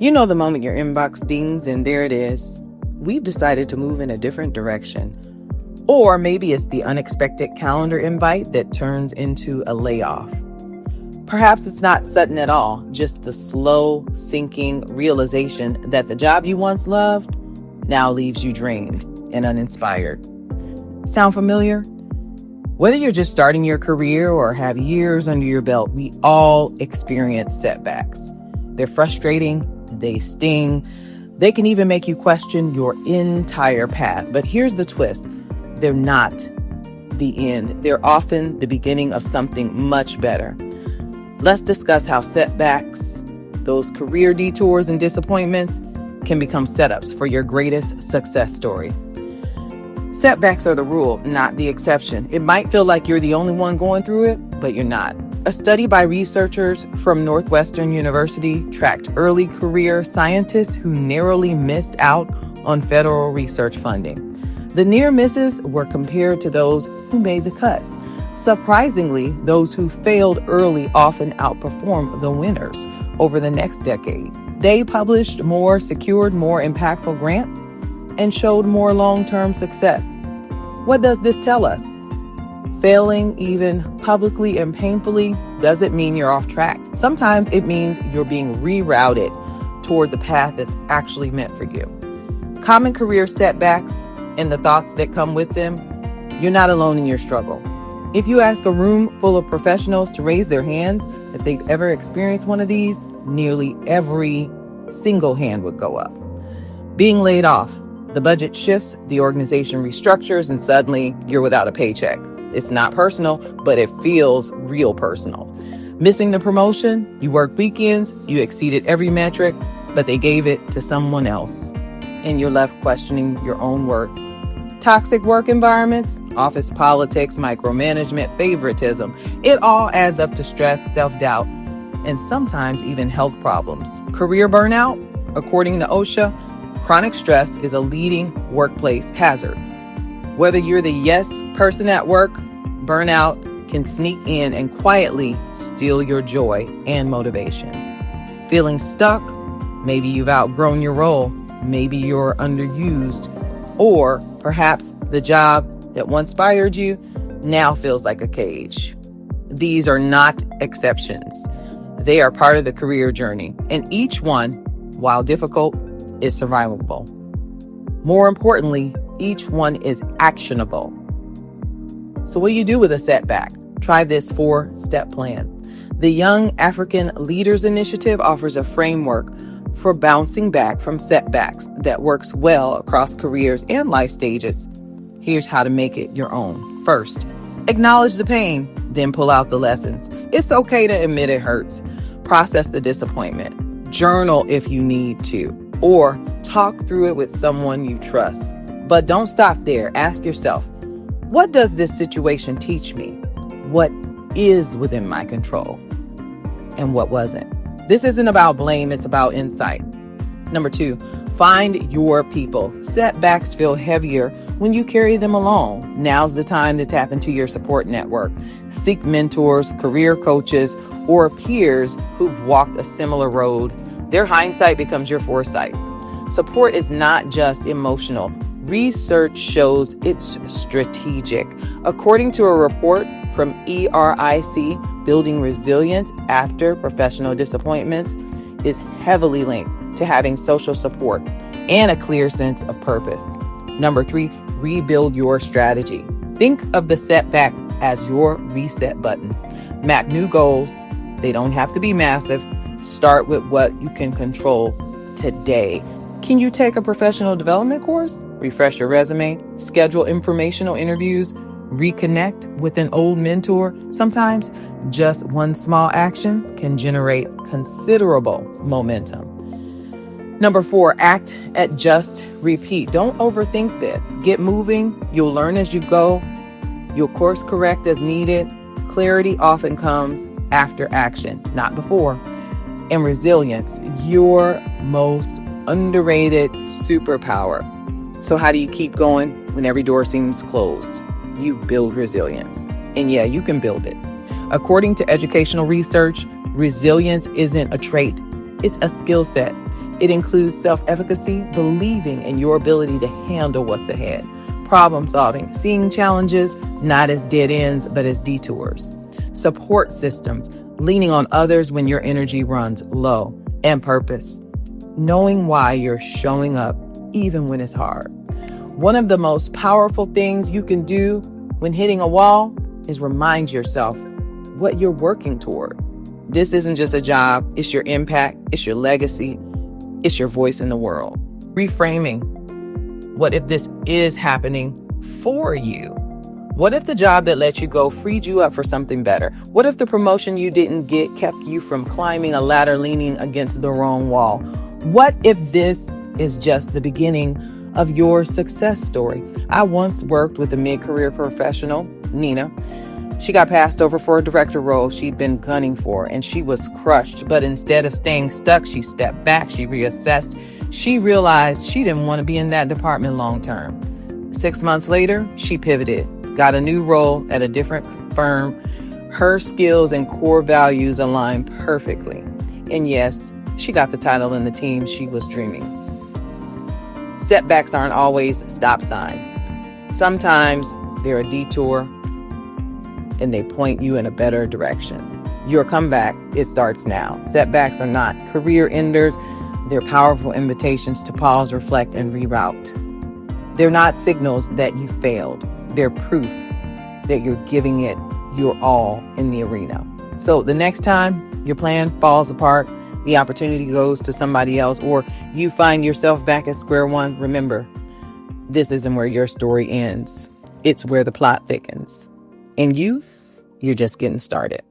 You know the moment your inbox dings and there it is. We've decided to move in a different direction. Or maybe it's the unexpected calendar invite that turns into a layoff. Perhaps it's not sudden at all, just the slow sinking realization that the job you once loved now leaves you drained and uninspired. Sound familiar? Whether you're just starting your career or have years under your belt, we all experience setbacks. They're frustrating, they sting, they can even make you question your entire path. But here's the twist. They're not the end. They're often the beginning of something much better. Let's discuss how setbacks, those career detours and disappointments, can become setups for your greatest success story. Setbacks are the rule, not the exception. It might feel like you're the only one going through it, but you're not. A study by researchers from Northwestern University tracked early career scientists who narrowly missed out on federal research funding. The near misses were compared to those who made the cut. Surprisingly, those who failed early often outperformed the winners over the next decade. They published more, secured more impactful grants, and showed more long-term success. What does this tell us? Failing, even publicly and painfully, doesn't mean you're off track. Sometimes it means you're being rerouted toward the path that's actually meant for you. Common career setbacks and the thoughts that come with them, you're not alone in your struggle. If you ask a room full of professionals to raise their hands if they've ever experienced one of these, nearly every single hand would go up. Being laid off. The budget shifts, the organization restructures, and suddenly you're without a paycheck. It's not personal, but it feels real personal. Missing the promotion, you worked weekends, you exceeded every metric, but they gave it to someone else. And you're left questioning your own worth. Toxic work environments, office politics, micromanagement, favoritism, it all adds up to stress, self-doubt, and sometimes even health problems. Career burnout, according to OSHA, chronic stress is a leading workplace hazard. Whether you're the yes person at work, burnout can sneak in and quietly steal your joy and motivation. Feeling stuck? Maybe you've outgrown your role. Maybe you're underused. Or perhaps the job that once inspired you now feels like a cage. These are not exceptions. They are part of the career journey, and each one, while difficult, is survivable. More importantly, each one is actionable. So what do you do with a setback? Try this 4-step plan. The Young African Leaders Initiative offers a framework for bouncing back from setbacks that works well across careers and life stages. Here's how to make it your own. First, acknowledge the pain, then pull out the lessons. It's okay to admit it hurts. Process the disappointment. Journal if you need to, or talk through it with someone you trust. But don't stop there. Ask yourself, what does this situation teach me? What is within my control? And what wasn't? This isn't about blame, it's about insight. Number 2, find your people. Setbacks feel heavier when you carry them alone. Now's the time to tap into your support network. Seek mentors, career coaches, or peers who've walked a similar road. Their hindsight becomes your foresight. Support is not just emotional. Research shows it's strategic. According to a report from ERIC, building resilience after professional disappointments is heavily linked to having social support and a clear sense of purpose. Number 3, rebuild your strategy. Think of the setback as your reset button. Map new goals. They don't have to be massive. Start with what you can control today. Can you take a professional development course? Refresh your resume? Schedule informational interviews? Reconnect with an old mentor? Sometimes just one small action can generate considerable momentum. Number 4, act, adjust, repeat. Don't overthink this. Get moving. You'll learn as you go. You'll course correct as needed. Clarity often comes after action, not before. And resilience, your most underrated superpower. So how do you keep going when every door seems closed? You build resilience. And yeah, you can build it. According to educational research, resilience isn't a trait, it's a skill set. It includes self-efficacy, believing in your ability to handle what's ahead, problem solving, seeing challenges not as dead ends, but as detours, support systems, leaning on others when your energy runs low, and purpose, knowing why you're showing up even when it's hard. One of the most powerful things you can do when hitting a wall is remind yourself what you're working toward. This isn't just a job, it's your impact, it's your legacy, it's your voice in the world. Reframing. What if this is happening for you? What if the job that let you go freed you up for something better? What if the promotion you didn't get kept you from climbing a ladder leaning against the wrong wall? What if this is just the beginning of your success story? I once worked with a mid-career professional, Nina. She got passed over for a director role she'd been gunning for, and she was crushed. But instead of staying stuck, she stepped back, she reassessed. She realized she didn't want to be in that department long term. 6 months later, she pivoted, got a new role at a different firm. Her skills and core values aligned perfectly. And yes, she got the title and the team she was dreaming. Setbacks aren't always stop signs. Sometimes they're a detour and they point you in a better direction. Your comeback, it starts now. Setbacks are not career enders. They're powerful invitations to pause, reflect, and reroute. They're not signals that you failed. They're proof that you're giving it your all in the arena. So the next time your plan falls apart, the opportunity goes to somebody else, or you find yourself back at square one, remember, this isn't where your story ends. It's where the plot thickens. And you're just getting started.